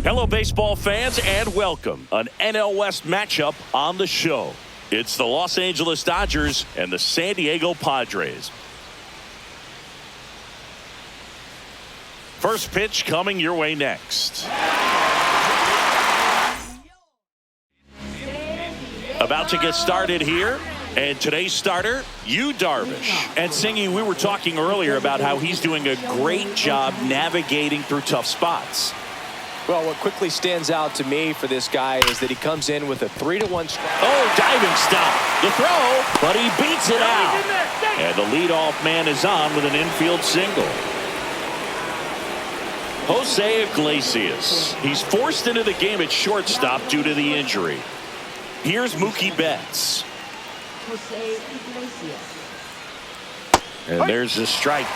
Hello, baseball fans, and welcome. An NL West matchup on the show. It's the Los Angeles Dodgers and the San Diego Padres. First pitch coming your way next. About to get started here. And today's starter, Yu Darvish. And Singy, we were talking earlier about how he's doing a great job navigating through tough spots. Well, what quickly stands out to me for this guy is that he comes in with a 3-1 strike. Oh, diving stop. The throw, but he beats it out. And the leadoff man is on with an infield single. Jose Iglesias. He's forced into the game at shortstop due to the injury. Here's Mookie Betts. And there's the strike.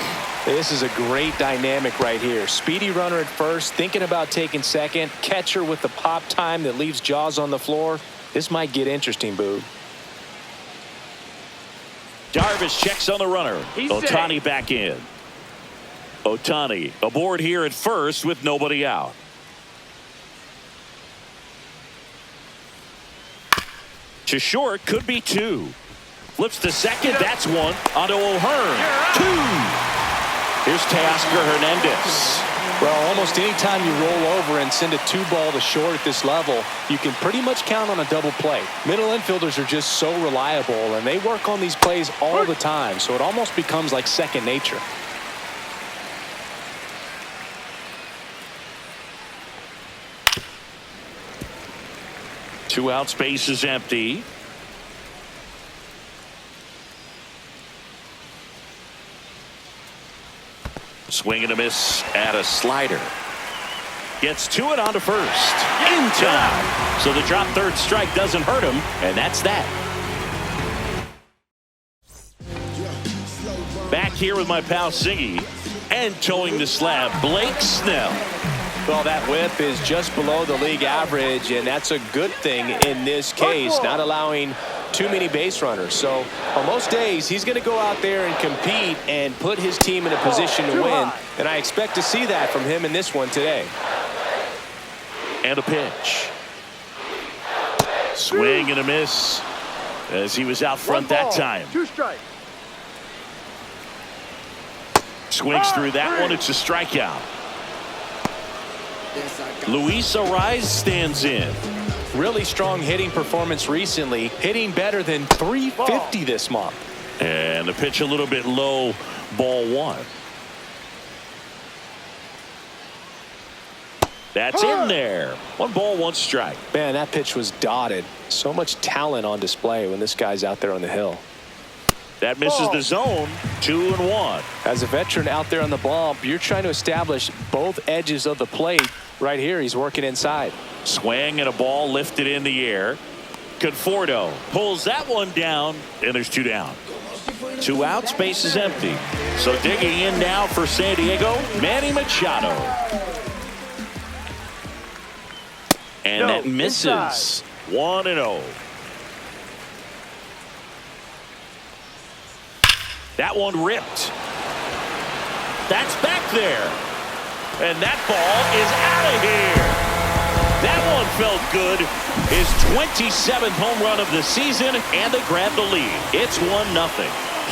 This is a great dynamic right here. Speedy runner at first, thinking about taking second. Catcher with the pop time that leaves Jaws on the floor. This might get interesting, Boog. Darvish checks on the runner. Ohtani back in. Ohtani aboard here at first with nobody out. To short, could be two. Flips to second, that's one. Onto O'Hearn, two. Here's Teoscar Hernandez. Well, almost any time you roll over and send a 2-ball to short at this level, you can pretty much count on a double play. Middle infielders are just so reliable, and they work on these plays all the time, so it almost becomes like second nature. Two out, space is empty. Swing and a miss at a slider. Gets to it onto first. In time. So the drop third strike doesn't hurt him, and that's that. Back here with my pal Singy, and towing the slab, Blake Snell. Well, that whip is just below the league average, and that's a good thing in this case, not allowing too many base runners. So on most days, he's going to go out there and compete and put his team in a position to win, and I expect to see that from him in this one today. And a pitch. Swing and a miss as he was out front that time. 2 strikes. Swings through that one. It's a strikeout. Luis Ariz stands in. Really strong hitting performance recently, hitting better than .350 this month. And the pitch a little bit low, ball one. That's in there. 1 ball, 1 strike. Man, that pitch was dotted. So much talent on display when this guy's out there on the hill. That misses the zone. 2-1. As a veteran out there on the bump, you're trying to establish both edges of the plate. Right here, he's working inside. Swing and a ball lifted in the air. Conforto pulls that one down, and there's 2 down. 2 out, space is empty. So digging in now for San Diego, Manny Machado. And that misses. 1-0. That one ripped. That's back there. And that ball is out of here. That one felt good. His 27th home run of the season, and they grab the lead. It's 1-0.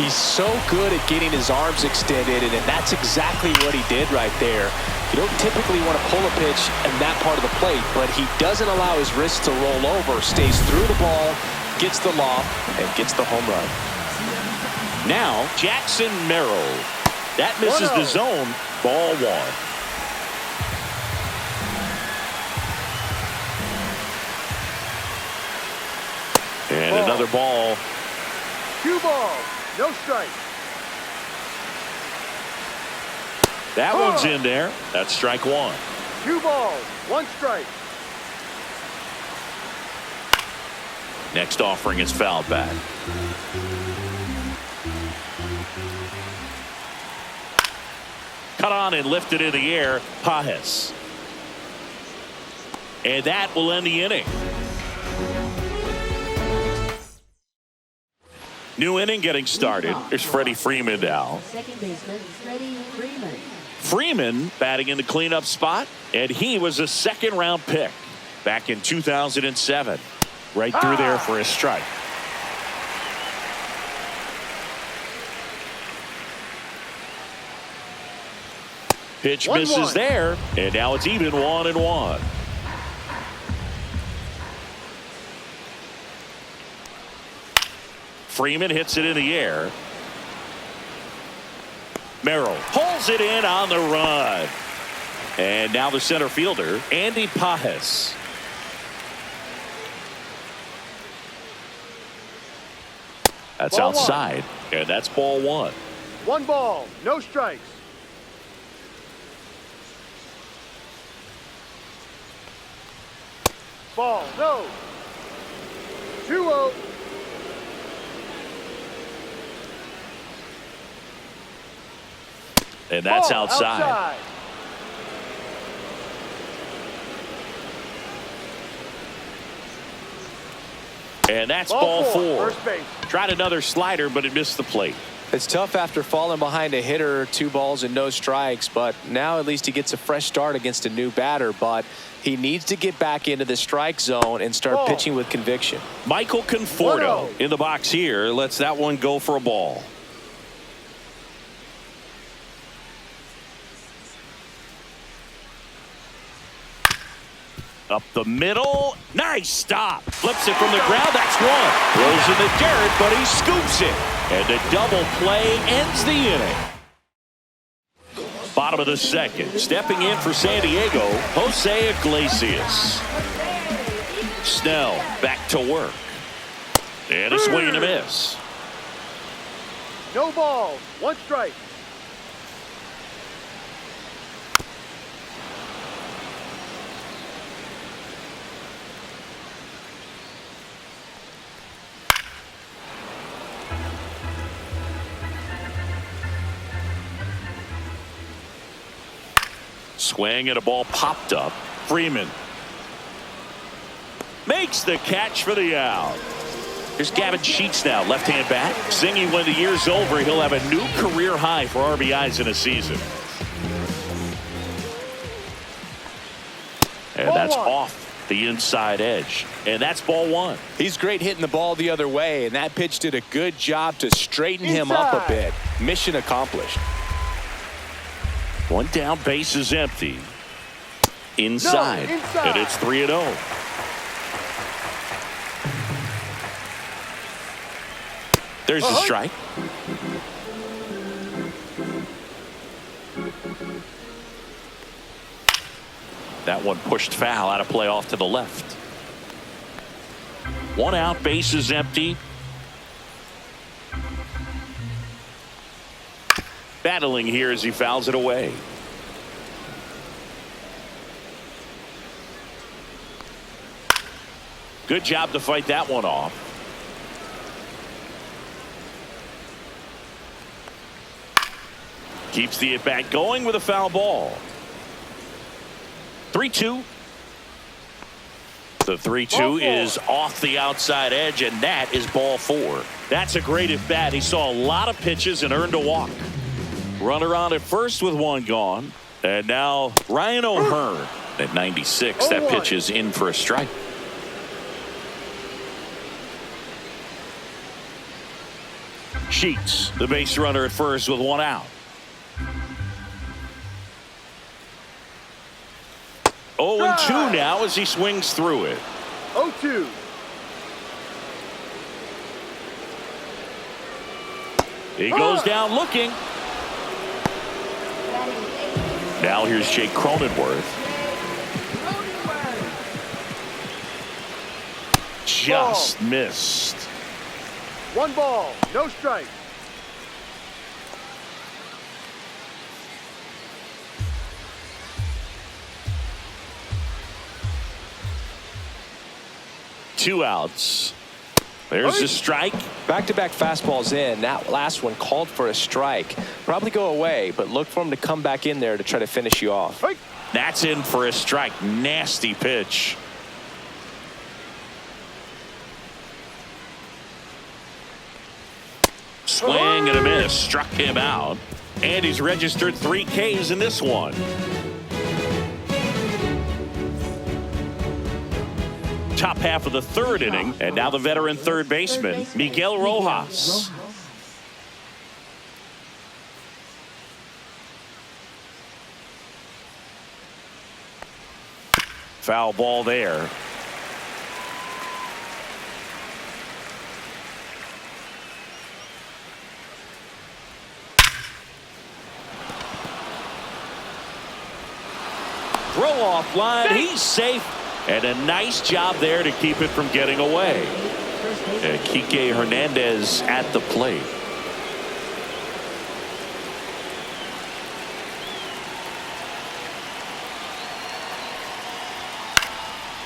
He's so good at getting his arms extended, and that's exactly what he did right there. You don't typically want to pull a pitch in that part of the plate, but he doesn't allow his wrist to roll over, stays through the ball, gets the loft, and gets the home run. Now, Jackson Merrill. That misses the zone. Ball 1. And another ball. 2 balls, no strike. That one's in there. That's strike 1. 2 balls, 1 strike. Next offering is fouled back. Cut on and lifted in the air. Pajes. And that will end the inning. New inning getting started. There's Freddie Freeman now. Second baseman, Freddie Freeman. Freeman batting in the cleanup spot, and he was a second-round pick back in 2007. Right through there for a strike. Pitch misses there, and now it's even 1-1. Freeman hits it in the air. Merrill pulls it in on the run. And now the center fielder, Andy Pajes. That's ball outside, and that's ball one. 1 ball, no strikes. Ball, no. 2-0. And that's Ball outside. And that's ball four. First base. Tried another slider, but it missed the plate. It's tough after falling behind a hitter, 2 balls and no strikes, but now at least he gets a fresh start against a new batter. But he needs to get back into the strike zone and start pitching with conviction. Michael Conforto in the box here lets that one go for a ball. Up the middle. Nice stop. Flips it from the ground. That's one. Throws in the dirt, but he scoops it. And the double play ends the inning. Bottom of the second. Stepping in for San Diego, Jose Iglesias. Snell back to work. And a swing and a miss. No balls, 1 strike. Swing and a ball popped up. Freeman makes the catch for the out. Here's Gavin Sheets now, left-hand bat. Singing when the year's over, he'll have a new career high for RBIs in a season. And that's off the inside edge. And that's ball one. He's great hitting the ball the other way, and that pitch did a good job to straighten him up a bit. Mission accomplished. One down, base is empty. Inside. And it's 3-0. There's a strike. That one pushed foul, out of play off to the left. 1 out, base is empty. Battling here as he fouls it away. Good job to fight that one off. Keeps the at-bat going with a foul ball. 3-2. The 3-2 is off the outside edge, and that is ball four. That's a great at-bat. He saw a lot of pitches and earned a walk. Runner on at first with one gone. And now Ryan O'Hearn at 96. That pitch is in for a strike. Sheets, the base runner at first with 1 out. 0-2 now as he swings through it. 0-2. He goes down looking. Now here's Jake Cronenworth. Just missed. 1 ball, no strike. Two outs. There's a strike. Back-to-back fastballs in. That last one called for a strike. Probably go away, but look for him to come back in there to try to finish you off. That's in for a strike. Nasty pitch. Swing and a miss. Struck him out. And he's registered 3 Ks in this one. Top half of the 3rd inning. And now the veteran 3rd baseman, Miguel Rojas. Foul ball there. Throw off line. He's safe. And a nice job there to keep it from getting away. And Kike Hernandez at the plate.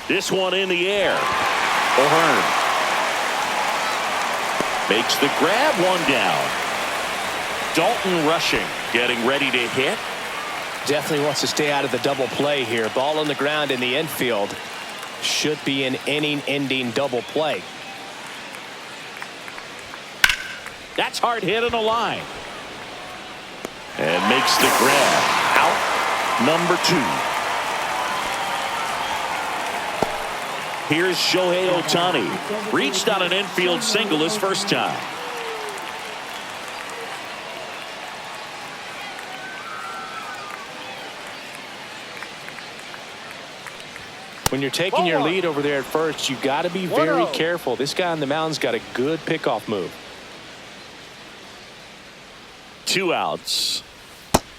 This one in the air. O'Hearn makes the grab, 1 down. Dalton rushing, getting ready to hit. Definitely wants to stay out of the double play here. Ball on the ground in the infield. Should be an inning-ending double play. That's hard hit on the line. And makes the grab. Out number 2. Here's Shohei Ohtani. Reached on an infield single his first time. When you're taking your lead over there at first, you got to be very careful. This guy on the mound's got a good pickoff move. 2 outs.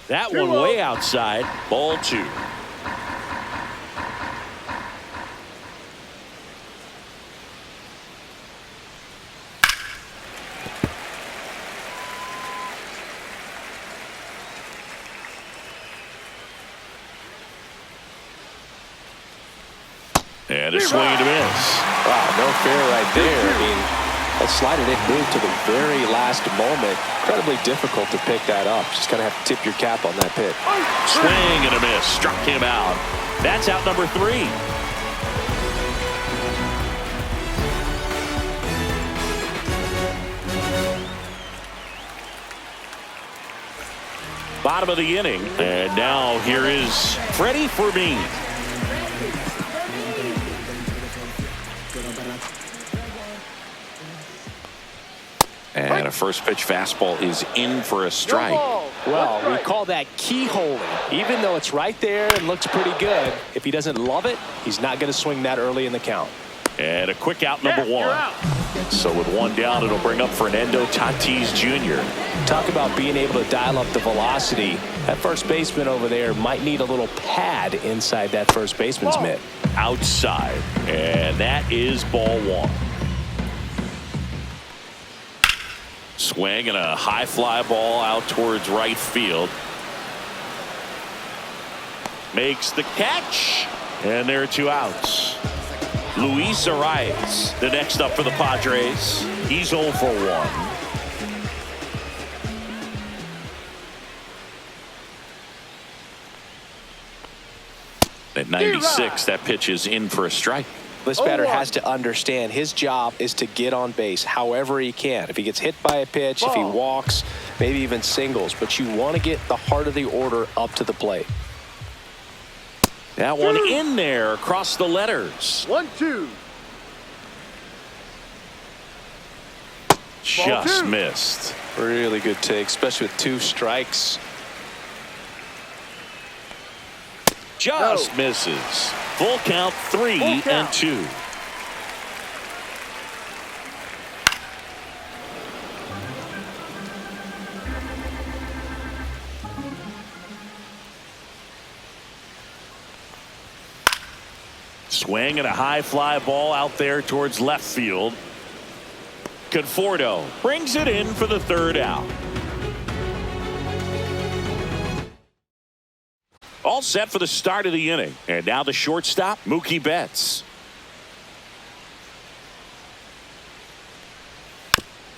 That one way outside. Ball 2. And a swing and a miss. Wow, no fair right there. I mean, that slider didn't move to the very last moment. Incredibly difficult to pick that up. Just kind of have to tip your cap on that pitch. Swing and a miss. Struck him out. That's out number 3. Bottom of the inning. And now here is Freddie Fermin. And a first pitch fastball is in for a strike. Well, we call that keyholing. Even though it's right there and looks pretty good, if he doesn't love it, he's not going to swing that early in the count. And a quick out, number 1. So with 1 down, it'll bring up Fernando Tatis Jr. Talk about being able to dial up the velocity. That first baseman over there might need a little pad inside that first baseman's mitt. Outside. And that is ball 1. Swing and a high fly ball out towards right field. Makes the catch. And there are 2 outs. Luis Arias, the next up for the Padres. He's 0 for 1. At 96, that pitch is in for a strike. This batter has to understand his job is to get on base however he can. If he gets hit by a pitch, if he walks, maybe even singles, but you want to get the heart of the order up to the plate. That one in there across the letters. 1-2. Just missed. Really good take, especially with 2 strikes. Just misses. Full count, 3 and 2. Swing and a high fly ball out there towards left field. Conforto brings it in for the 3rd out. All set for the start of the inning. And now the shortstop, Mookie Betts.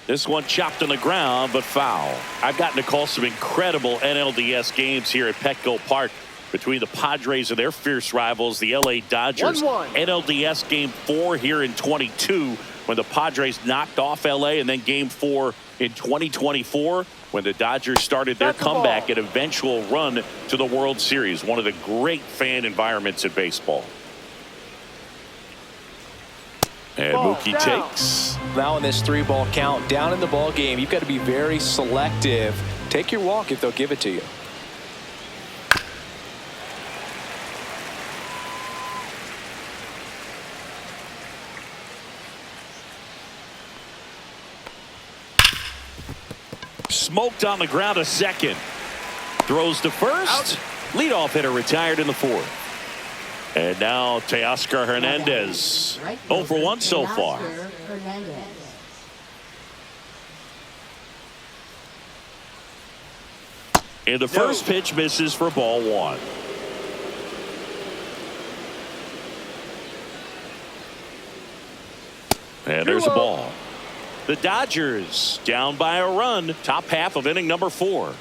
This one chopped on the ground, but foul. I've gotten to call some incredible NLDS games here at Petco Park between the Padres and their fierce rivals, the LA Dodgers. 1-1. NLDS Game 4 here in 22. when the Padres knocked off LA, and then game 4 in 2024 when the Dodgers started their comeback and eventual run to the World Series. One of the great fan environments in baseball. And Mookie takes. Now in this 3-ball count, down in the ball game, you've got to be very selective. Take your walk if they'll give it to you. Smoked on the ground, a second. Throws to first. Leadoff hitter retired in the 4th. And now Teoscar Hernandez. 0 for 1 so far. And the first pitch misses for ball 1. And there's a ball. The Dodgers down by a run, top half of inning number 4.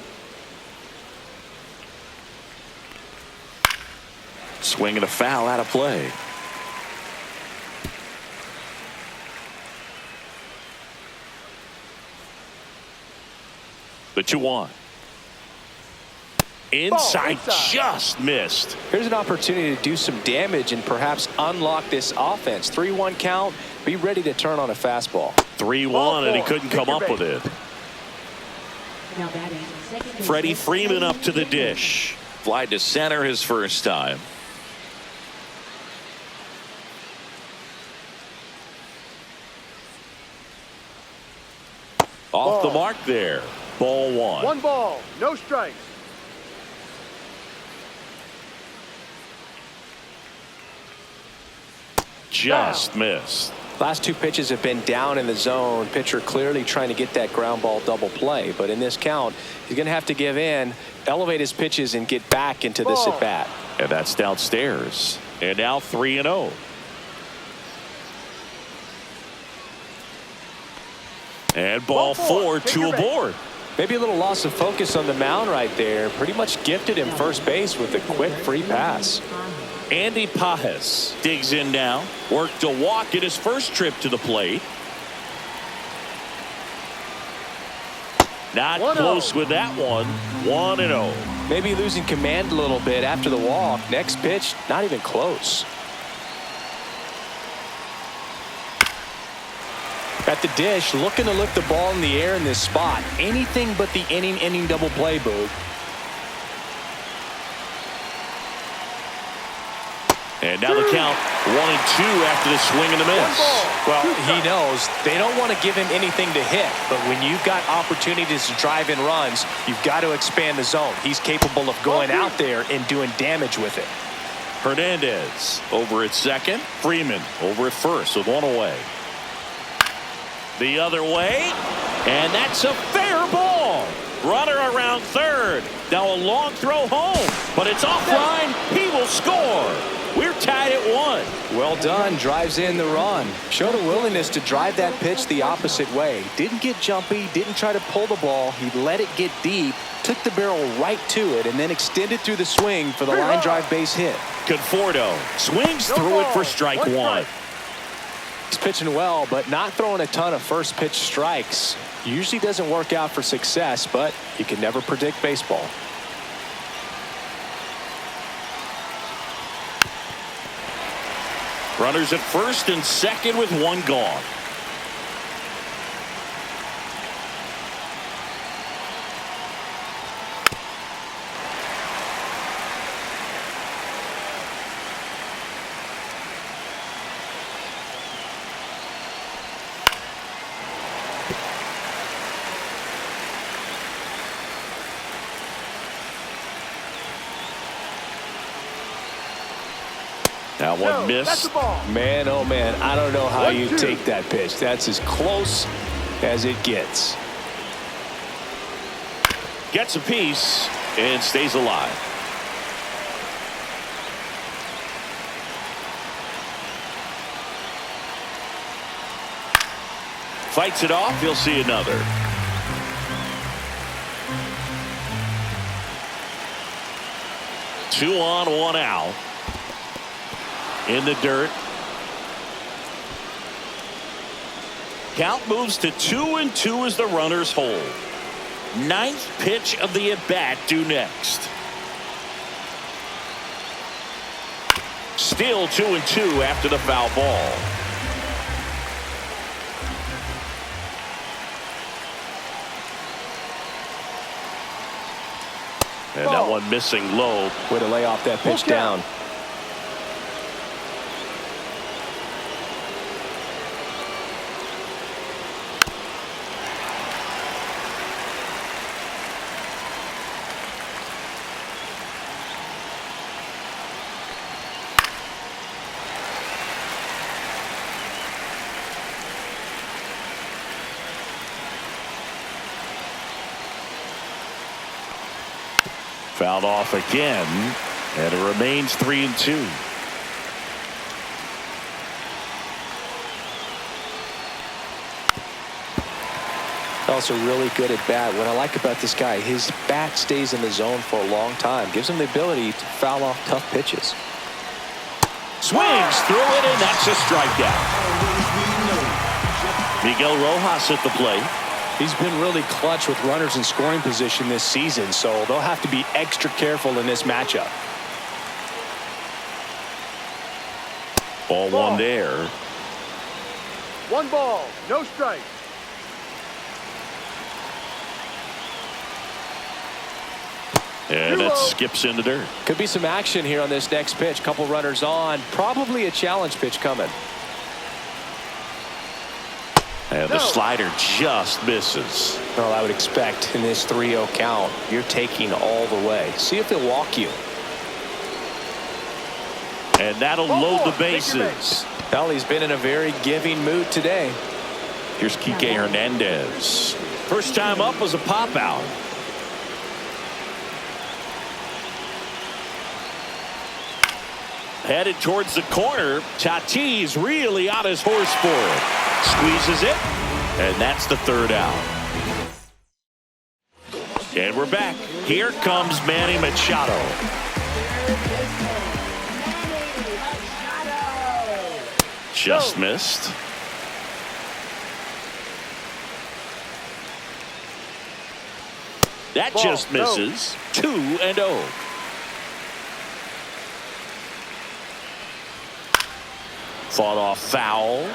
Swing and a foul out of play. The 2-1. Inside, just missed. Here's an opportunity to do some damage and perhaps unlock this offense. 3-1 count. Be ready to turn on a fastball. 3-1, and he couldn't come up with it. Freddie Freeman up to the dish. Fly to center his first time. Off the mark there. Ball 1. 1 ball, no strikes. Just missed. Last 2 pitches have been down in the zone. Pitcher clearly trying to get that ground ball double play. But in this count, he's going to have to give in, elevate his pitches, and get back into this at bat. And that's downstairs. And now 3-0. And ball 4, 2 aboard. Maybe a little loss of focus on the mound right there. Pretty much gifted him first base with a quick free pass. Andy Pajes digs in now. Worked a walk in his first trip to the plate. Not close with that one. 1-0. Maybe losing command a little bit after the walk. Next pitch, not even close. At the dish, looking to lift the ball in the air in this spot. Anything but the inning double play, Boog. And now the count 1-2 after the swing and the miss. Well, he knows they don't want to give him anything to hit, but when you've got opportunities to drive in runs, you've got to expand the zone. He's capable of going out there and doing damage with it. Hernandez over at second. Freeman over at first with 1 away. The other way, and that's a fair ball. Runner around third. Now a long throw home, but it's offline. He will score. We're tied at 1. Well done. Drives in the run. Showed a willingness to drive that pitch the opposite way. Didn't get jumpy. Didn't try to pull the ball. He let it get deep. Took the barrel right to it and then extended through the swing for the line drive base hit. Conforto swings through it for strike 1. He's pitching well, but not throwing a ton of first pitch strikes. Usually doesn't work out for success, but you can never predict baseball. Runners at first and second with 1 gone. That one missed. Man, oh man, I don't know how you take that pitch. That's as close as it gets. Gets a piece and stays alive. Fights it off. He'll see another. Two on, 1 out. In the dirt. Count moves to 2-2 as the runners hold. Ninth pitch of the at-bat due next. Still 2-2 after the foul ball. And that one missing low. Way to lay off that pitch down. Fouled off again, and it remains 3-2. Also really good at bat. What I like about this guy, his bat stays in the zone for a long time. Gives him the ability to foul off tough pitches. Swings through it, and that's a strikeout. Miguel Rojas at the plate. He's been really clutch with runners in scoring position this season, so they'll have to be extra careful in this matchup. Ball one there. 1 ball, no strike. And that skips into dirt. Could be some action here on this next pitch. Couple runners on. Probably a challenge pitch coming. And the slider just misses. Well, I would expect in this 3-0 count, you're taking all the way. See if he'll walk you. And that'll load the bases. Well, he's been in a very giving mood today. Here's Kike Hernandez. First time up was a pop out. Headed towards the corner. Tatis really on his horse for it. Squeezes it, and that's the third out. And we're back. Here comes Manny Machado. Just missed. That just misses. 2-0. Fought off foul.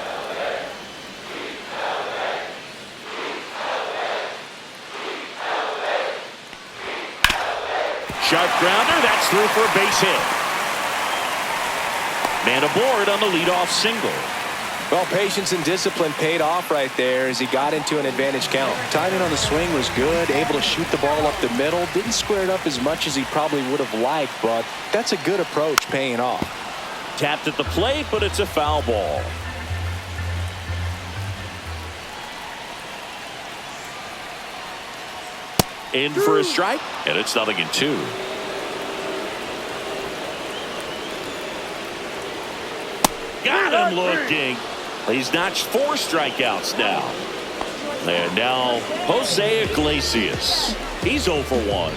Sharp grounder. That's through for a base hit. Man aboard on the leadoff single. Well, patience and discipline paid off right there as he got into an advantage count. Timing on the swing was good. Able to shoot the ball up the middle. Didn't square it up as much as he probably would have liked, but that's a good approach paying off. Tapped at the plate, but it's a foul ball. In for a strike, and it's 0-2. Got him looking. He's notched 4 strikeouts now. And now Jose Iglesias. He's 0 for 1.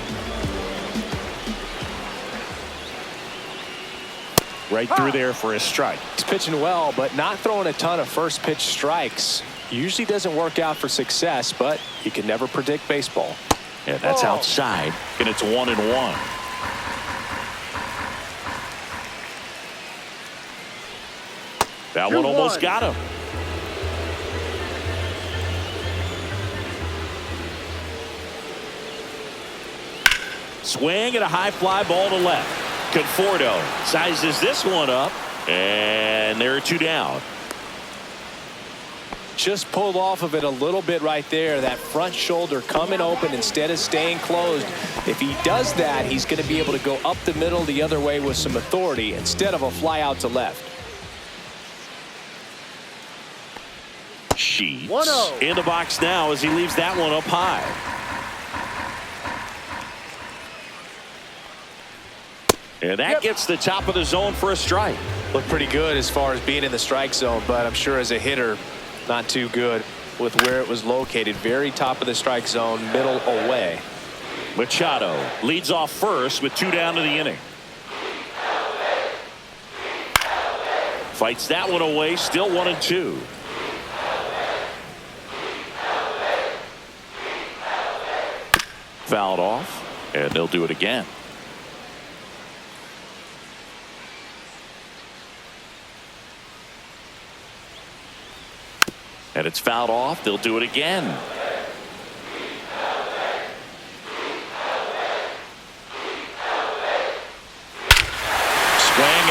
Right through there for a strike. He's pitching well, but not throwing a ton of first pitch strikes. Usually doesn't work out for success, but you can never predict baseball. And that's outside, and it's 1-1. That one almost got him. Swing and a high fly ball to left. Conforto sizes this one up, and there are 2 down. Just pulled off of it a little bit right there. That front shoulder coming open instead of staying closed. If he does that, he's going to be able to go up the middle the other way with some authority instead of a fly out to left. Sheets in the box now as he leaves that one up high. And that gets the top of the zone for a strike. Looked pretty good as far as being in the strike zone, but I'm sure as a hitter, not too good with where it was located. Very top of the strike zone, middle away. Machado leads off first with 2 down to the inning. Fights that one away, still 1-2. fouled off, and they'll do it again. And it's fouled off. They'll do it again. Swing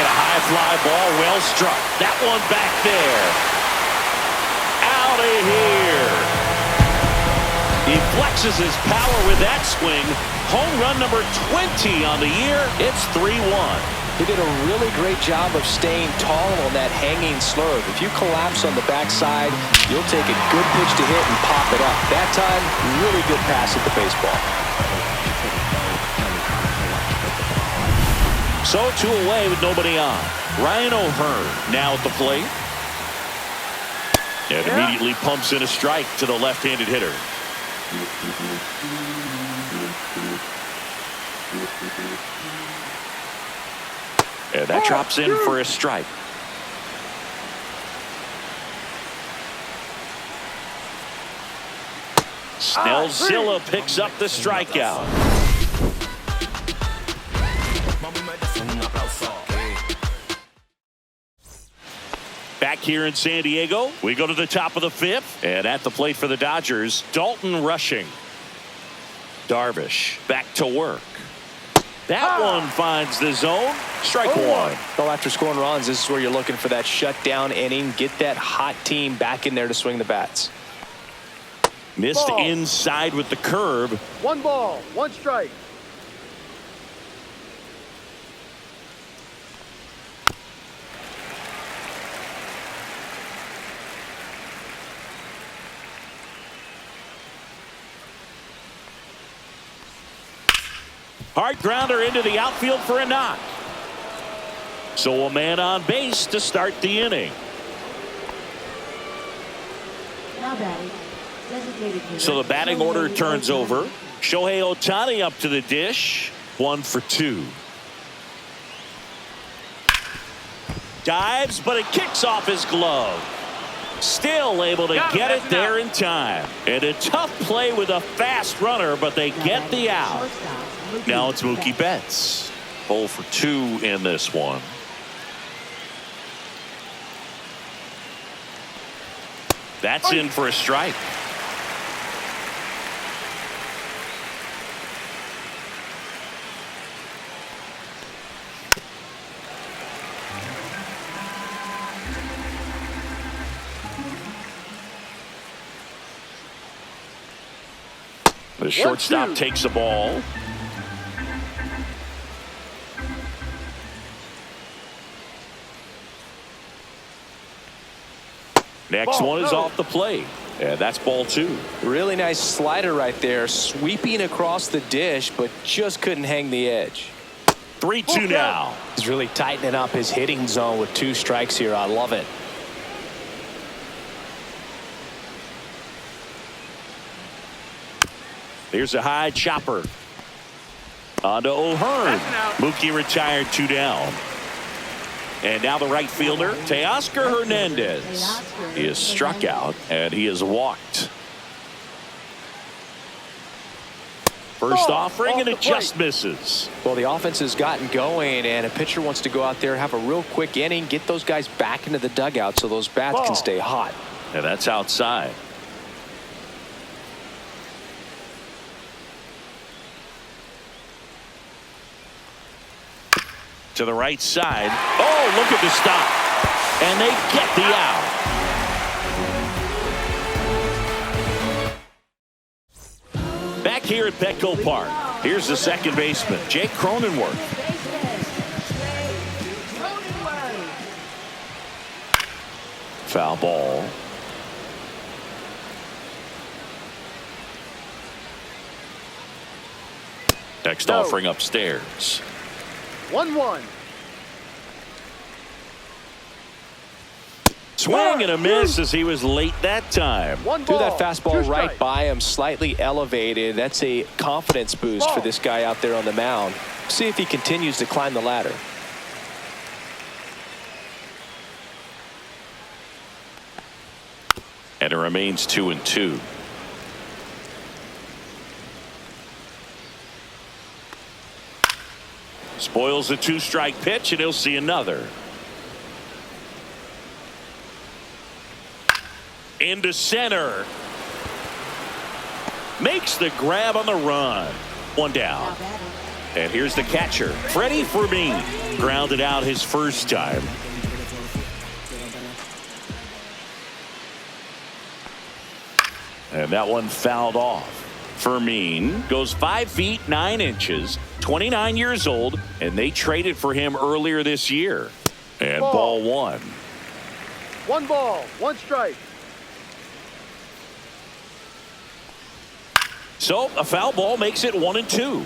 and a high fly ball, well struck. That one back there. Out of here. He flexes his power with that swing. Home run number 20 on the year. It's 3-1. He did a really great job of staying tall on that hanging slurve. If you collapse on the backside, you'll take a good pitch to hit and pop it up. That time, really good pass at the baseball. So 2 away with nobody on. Ryan O'Hearn now at the plate. And immediately pumps in a strike to the left-handed hitter. And that drops in for a strike. Snellzilla picks up the strikeout. Back here in San Diego, we go to the top of the 5th. And at the plate for the Dodgers, Dalton Rushing. Darvish back to work. That one finds the zone. Strike 1. Well, after scoring runs, this is where you're looking for that shutdown inning. Get that hot team back in there to swing the bats. Missed inside with the curve. 1 ball, 1 strike. Hard grounder into the outfield for a knock. So a man on base to start the inning. So the batting order turns over. Shohei Ohtani up to the dish. 1 for 2. Dives, but it kicks off his glove. Still able to get it there in time. And a tough play with a fast runner, but they get the out. Now it's Mookie Betts. 0 for 2 in this one. That's in for a strike. The shortstop takes the ball. Next one is off the plate. And that's ball 2. Really nice slider right there. Sweeping across the dish, but just couldn't hang the edge. 3-2 now. He's really tightening up his hitting zone with 2 strikes here. I love it. Here's a high chopper. On to O'Hearn. Mookie retired 2 down. And now the right fielder, Teoscar Hernandez. He is struck out, and he is walked. First offering, and it just misses. Well, the offense has gotten going, and a pitcher wants to go out there, have a real quick inning, get those guys back into the dugout so those bats can stay hot. And that's outside. To the right side. Oh, look at the stop. And they get the out. Back here at Petco Park, here's the second baseman, Jake Cronenworth. Foul ball. Next offering upstairs. 1-1. Swing and a miss as he was late that time. Threw that fastball right by him, slightly elevated. That's a confidence boost for this guy out there on the mound. See if he continues to climb the ladder. And it remains 2-2. Boyle's a 2-strike pitch, and he'll see another. Into center. Makes the grab on the run. One down. And here's the catcher, Freddie Fermin. Grounded out his first time. And that one fouled off. Fermin goes 5 feet 9 inches, 29 years old, and they traded for him earlier this year. And ball 1. 1 ball, 1 strike. So a foul ball makes it 1-2.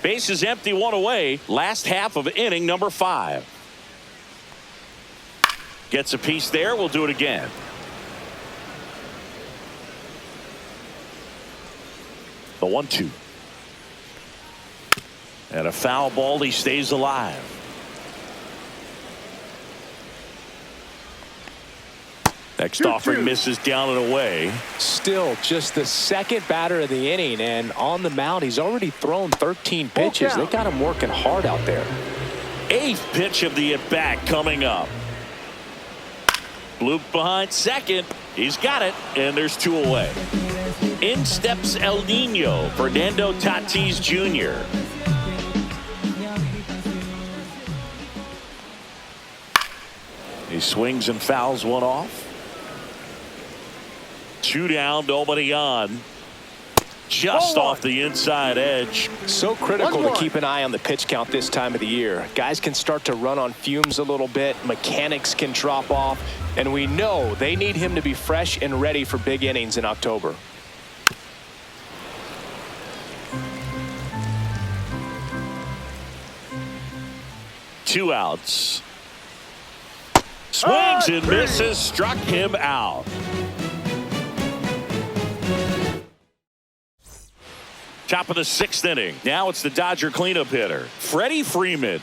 Base is empty, 1 away. Last half of inning number 5. Gets a piece there. We'll do it again. The 1-2. And a foul ball. He stays alive. Next offering misses down and away. Still just the second batter of the inning, and on the mound he's already thrown 13 pitches. They got him working hard out there. 8th pitch of the at-bat coming up. Bloop behind second. He's got it, and there's 2 away. In steps El Nino, Fernando Tatis Jr. He swings and fouls one off. 2 down, nobody on. Just off the inside edge. So critical to keep an eye on the pitch count this time of the year. Guys can start to run on fumes a little bit. Mechanics can drop off. And we know they need him to be fresh and ready for big innings in October. Two outs. Swings and misses. Struck him out. Top of the 6th inning. Now it's the Dodger cleanup hitter, Freddie Freeman.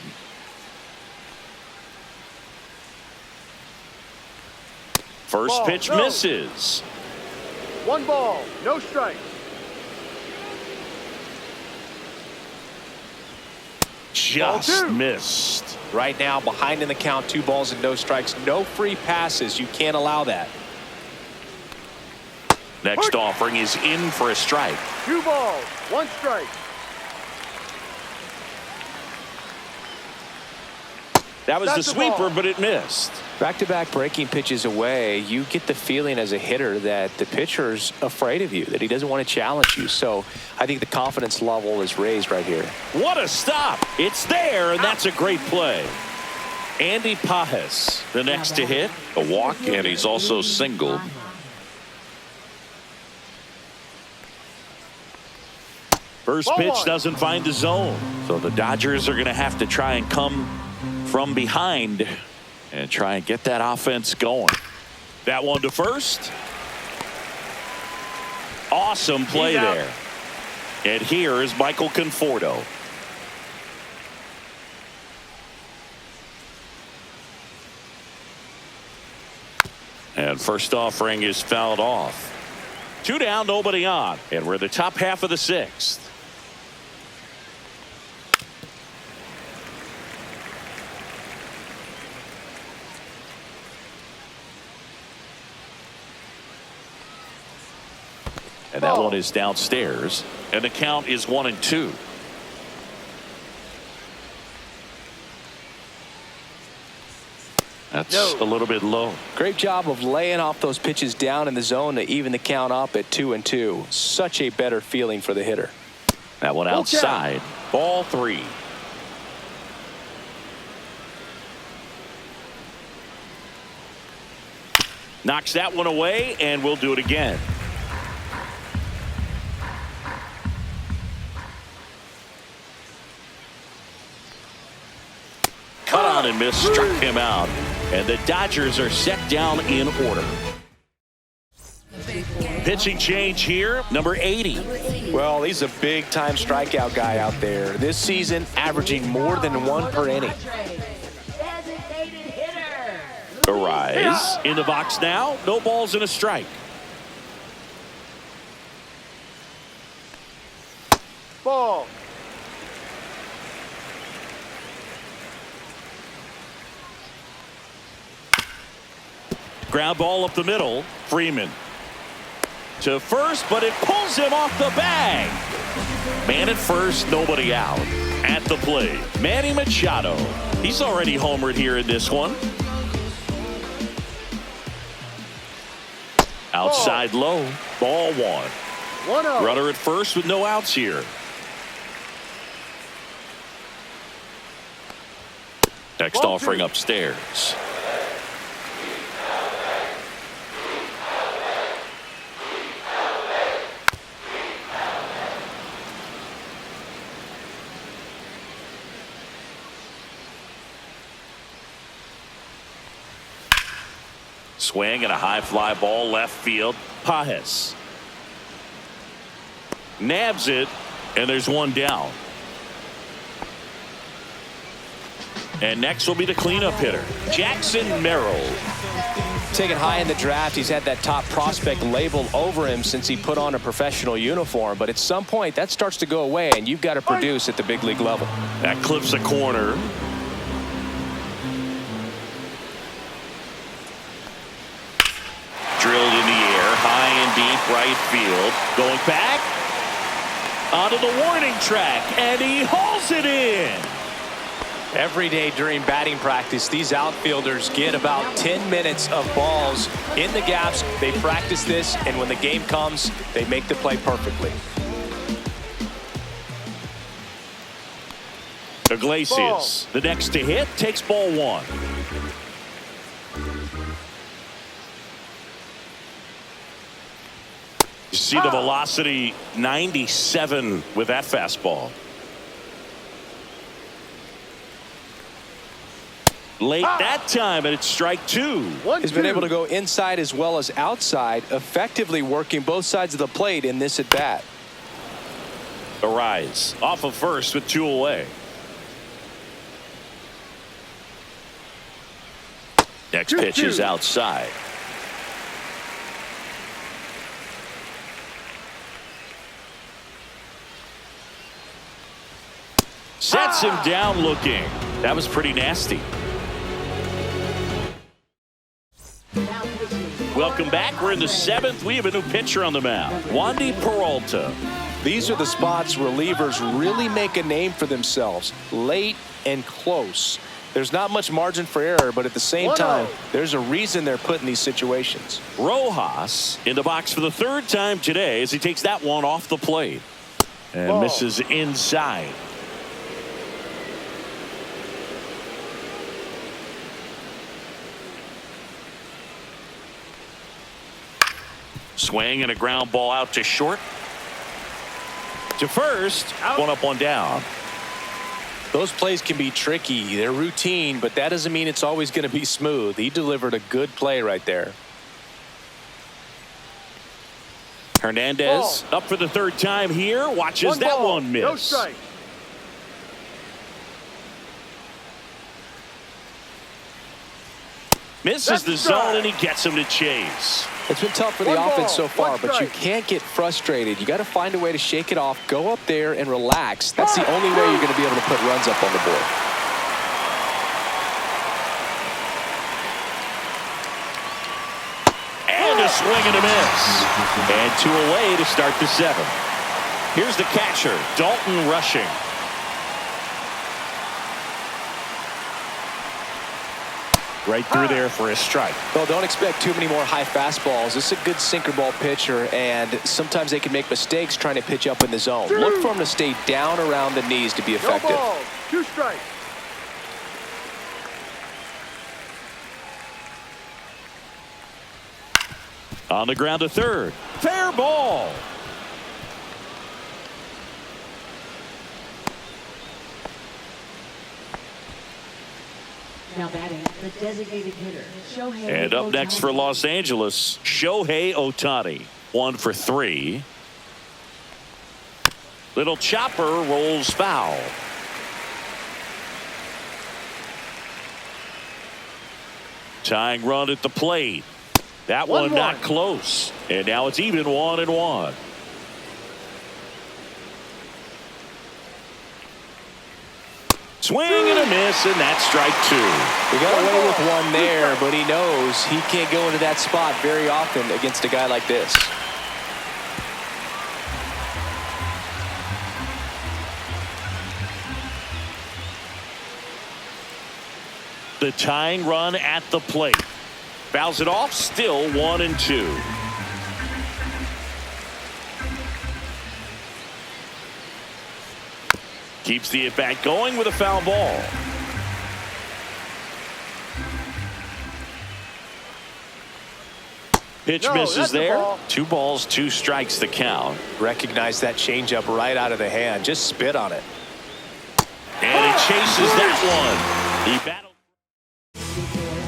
First pitch misses. 1 ball, no strike. Just missed. Right now, behind in the count, 2 balls and no strikes. No free passes. You can't allow that. Next offering is in for a strike. 2 balls, 1 strike. That was the sweeper, but it missed. Back-to-back breaking pitches away, you get the feeling as a hitter that the pitcher's afraid of you, that he doesn't want to challenge you. So I think the confidence level is raised right here. What a stop. It's there, and that's a great play. Andy Pajes, the next to hit. A walk, and he's also singled. First pitch doesn't find the zone. So the Dodgers are going to have to try and come from behind and try and get that offense going. That one to first. Awesome play there. And here is Michael Conforto. And first offering is fouled off. 2 down, nobody on. And we're the top half of the 6th. And that one is downstairs. And the count is 1-2. That's a little bit low. Great job of laying off those pitches down in the zone to even the count up at 2-2. Such a better feeling for the hitter. That one outside. Ball 3. Knocks that one away, and we'll do it again. Cut on and miss, struck him out. And the Dodgers are set down in order. Pitching change here, number 80. Well, he's a big-time strikeout guy out there. This season, averaging more than 1 per inning. Arise in the box now. No balls and a strike. Ball. Ground ball up the middle. Freeman to first, but it pulls him off the bag. Man at first, nobody out. At the plate, Manny Machado. He's already homered here in this one. Outside low, ball one. 1-0. Runner at first with no outs here. Next Ball offering two. upstairs. Swing and a high fly ball left field. Pajes nabs it, and there's one down. And next will be the cleanup hitter, Jackson Merrill. Taken high in the draft, he's had that top prospect label over him since he put on a professional uniform. But at some point, that starts to go away, and you've got to produce at the big league level. That clips a corner. Drilled in the air, high and deep right field. Going back onto the warning track, and he hauls it in. Every day during batting practice, these outfielders get about 10 minutes of balls in the gaps. They practice this, and when the game comes, they make the play perfectly. Iglesias, the next to hit, takes ball one. You see the velocity, 97 with that fastball. Late that time, and it's strike two. He's been able to go inside as well as outside, effectively working both sides of the plate in this at bat. The rise off of first with two away. Next pitch is outside. Sets him down looking. That was pretty nasty. Welcome back. We're in the seventh. We have a new pitcher on the mound, Wandy Peralta. These are the spots relievers really make a name for themselves, late and close. There's not much margin for error, but at the same time, there's a reason they're put in these situations. Rojas in the box for the third time today as he takes that one off the plate and misses inside. Swing and a ground ball out to short. To first, one up, one down. Those plays can be tricky. They're routine, but that doesn't mean it's always going to be smooth. He delivered a good play right there. Hernandez up for the third time here. Watches that one miss. No strike. Misses the zone, and he gets him to chase. It's been tough for the offense so far, but you can't get frustrated. You got to find a way to shake it off, go up there and relax. That's the only way you're going to be able to put runs up on the board. And a swing and a miss. And two away to start the seventh. Here's the catcher, Dalton Rushing. Right through there for a strike. Well, don't expect too many more high fastballs. This is a good sinker ball pitcher, and sometimes they can make mistakes trying to pitch up in the zone. Look for him to stay down around the knees to be effective. No ball. 2 strikes. On the ground to third. Fair ball. Now batting, the designated hitter, Shohei And up next for Los Angeles, Shohei Ohtani. 1 for 3. Little chopper rolls foul. Tying run at the plate. That one not close. And now it's even 1-1. Swing and a miss, and that's strike two. He got away with one there, but he knows he can't go into that spot very often against a guy like this. The tying run at the plate. Fouls it off, still 1-2. Keeps the at-bat going with a foul ball. Pitch misses there. 2 balls, 2 strikes the count. Recognize that changeup right out of the hand. Just spit on it. And he chases that one. He battled.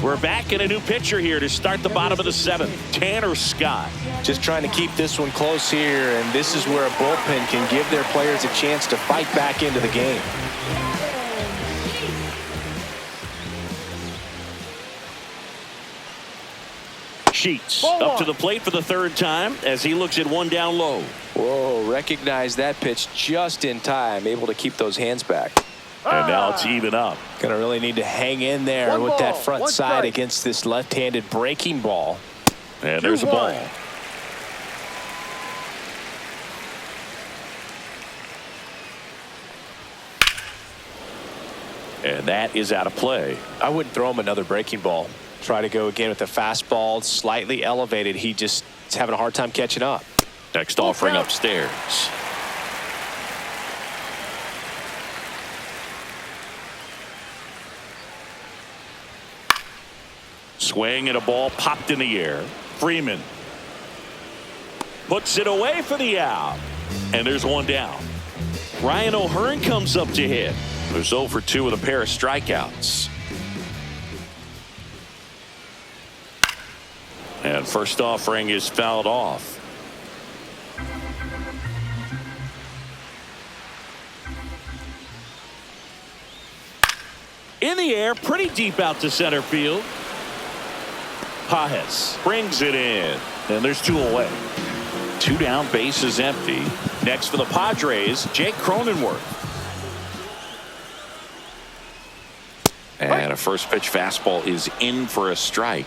We're back in a new pitcher here to start the bottom of the 7th. Tanner Scott. Just trying to keep this one close here, and this is where a bullpen can give their players a chance to fight back into the game. Sheets up to the plate for the 3rd time as he looks at one down low. Whoa, recognize that pitch just in time, able to keep those hands back. And now it's even up. Gonna really need to hang in there with that front side against this left-handed breaking ball. And there's a ball. And that is out of play. I wouldn't throw him another breaking ball. Try to go again with the fastball, slightly elevated. He just is having a hard time catching up. Next offering upstairs. Swing and a ball popped in the air. Freeman puts it away for the out. And there's one down. Ryan O'Hearn comes up to hit. There's 0 for 2 with a pair of strikeouts. And first offering is fouled off. In the air, pretty deep out to center field. Pajes brings it in, and there's 2 away. 2 down, base is empty. Next for the Padres, Jake Cronenworth. And a first pitch fastball is in for a strike.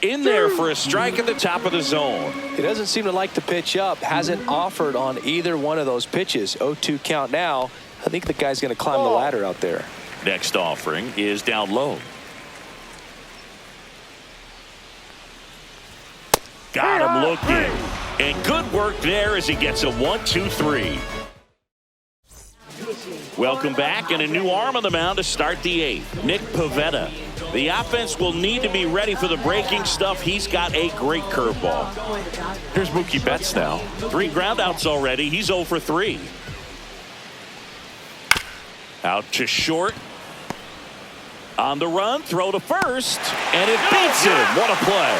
In there for a strike at the top of the zone. He doesn't seem to like the pitch up. Hasn't offered on either one of those pitches. 0-2 count now. I think the guy's going to climb the ladder out there. Next offering is down low. Got him looking. And good work there as he gets a 1-2-3. Welcome back, and a new arm on the mound to start the 8th. Nick Pivetta. The offense will need to be ready for the breaking stuff. He's got a great curveball. Here's Mookie Betts now. 3 groundouts already. He's 0 for 3. Out to short. On the run, throw to first, and it beats him. What a play.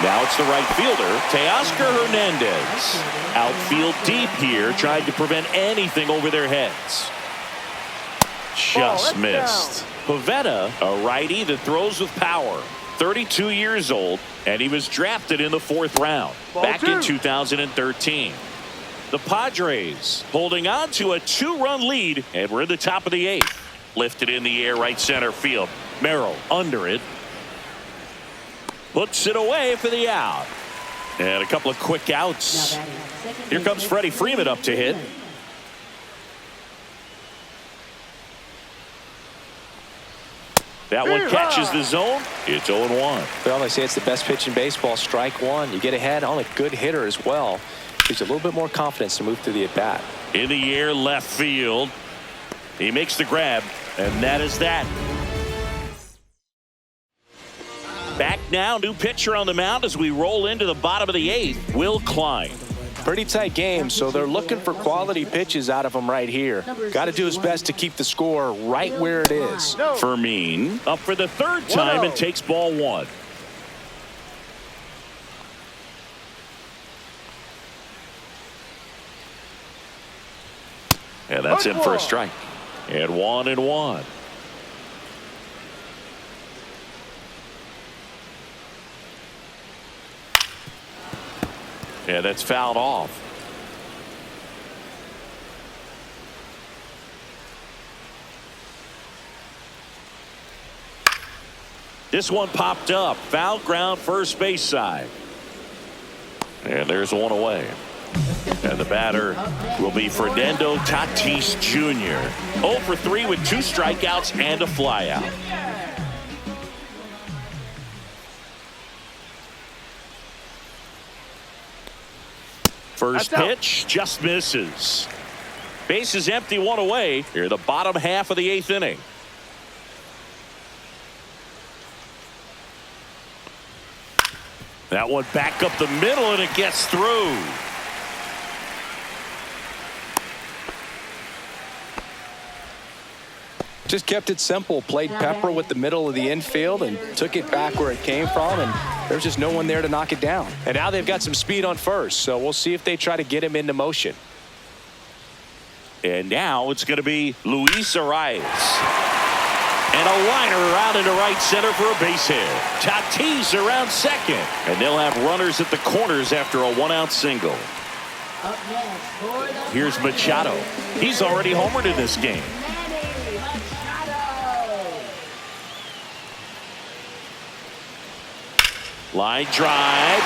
Now it's the right fielder, Teoscar Hernandez. Outfield deep here, trying to prevent anything over their heads. Just missed. Pivetta, a righty that throws with power. 32 years old, and he was drafted in the 4th round back in 2013. The Padres holding on to a 2-run lead, and we're in the top of the 8th. Lifted in the air, right center field. Merrill under it. Puts it away for the out. And a couple of quick outs. Here comes Freddie Freeman up to hit. That one catches the zone. It's 0-1. Well, they say it's the best pitch in baseball. Strike one. You get ahead on a good hitter as well. Gives you a little bit more confidence to move through the at-bat. In the air, left field. He makes the grab, and that is that. Back now, new pitcher on the mound as we roll into the bottom of the 8th, Will Klein. Pretty tight game, so they're looking for quality pitches out of him right here. Got to do his best to keep the score right where it is. Fermin up for the 3rd time and takes ball 1. And that's in for a strike. And 1-1. And that's fouled off. This one popped up. Foul ground, first base side. And there's one away. And the batter will be Fernando Tatis Jr. 0 for 3 with 2 strikeouts and a flyout. First pitch just misses. Base is empty, one away. Here, the bottom half of the 8th inning. That one back up the middle, and it gets through. Just kept it simple. Played pepper with the middle of the infield and took it back where it came from, and there's just no one there to knock it down. And now they've got some speed on first, so we'll see if they try to get him into motion. And now it's going to be Luis Arias. And a liner out into right center for a base hit. Tatis around second. And they'll have runners at the corners after a 1-out single. Here's Machado. He's already homered in this game. Line drive.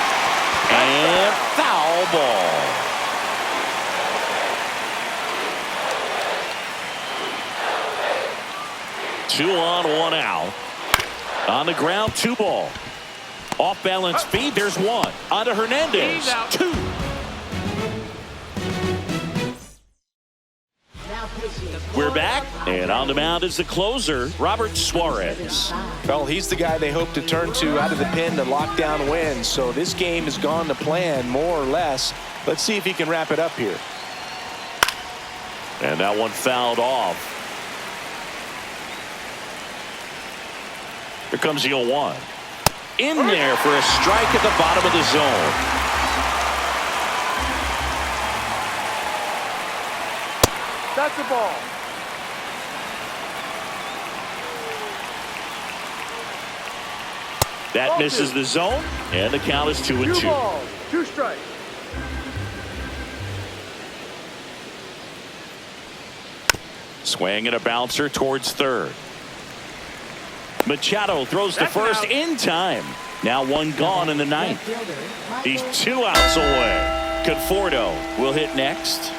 And foul ball. Two on, one out. On the ground, 2 ball. Off balance feed, there's 1. Onto Hernandez, 2. We're back, and on the mound is the closer, Robert Suarez. Well, he's the guy they hope to turn to out of the pen to lock down wins. So this game has gone to plan, more or less. Let's see if he can wrap it up here. And that one fouled off. Here comes the 0-1. In there for a strike at the bottom of the zone. That's the ball. That misses the zone, and the count is 2-2. 2 balls, 2 strikes. Swing and a bouncer towards third. Machado throws to first in time. Now 1 gone in the 9th. He's 2 outs away. Conforto will hit next.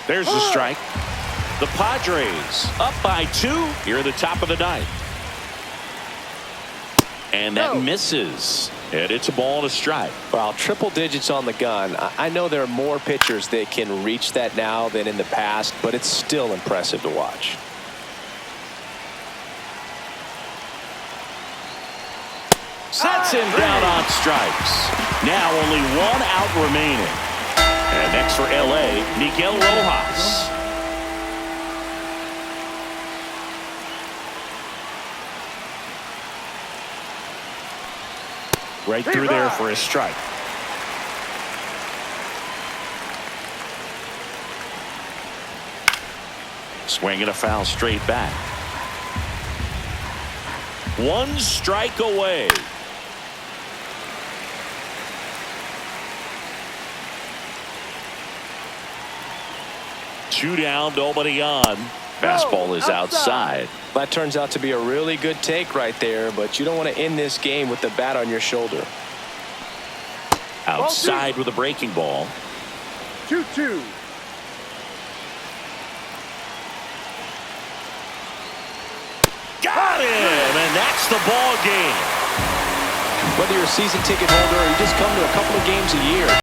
There's the strike. The Padres up by 2 here at the top of the 9th. And that misses. And it's a ball and a strike. Well, triple digits on the gun. I know there are more pitchers that can reach that now than in the past, but it's still impressive to watch. Sets him down on strikes. Now only 1 out remaining. And next for LA, Miguel Rojas. Right through there for a strike. Swing and a foul straight back. 1 strike away. Two down, nobody on. Fastball is outside. That turns out to be a really good take right there, but you don't want to end this game with the bat on your shoulder. Outside with a breaking ball. 2-2. Got him, and that's the ball game. Whether you're a season ticket holder or you just come to a couple of games a year,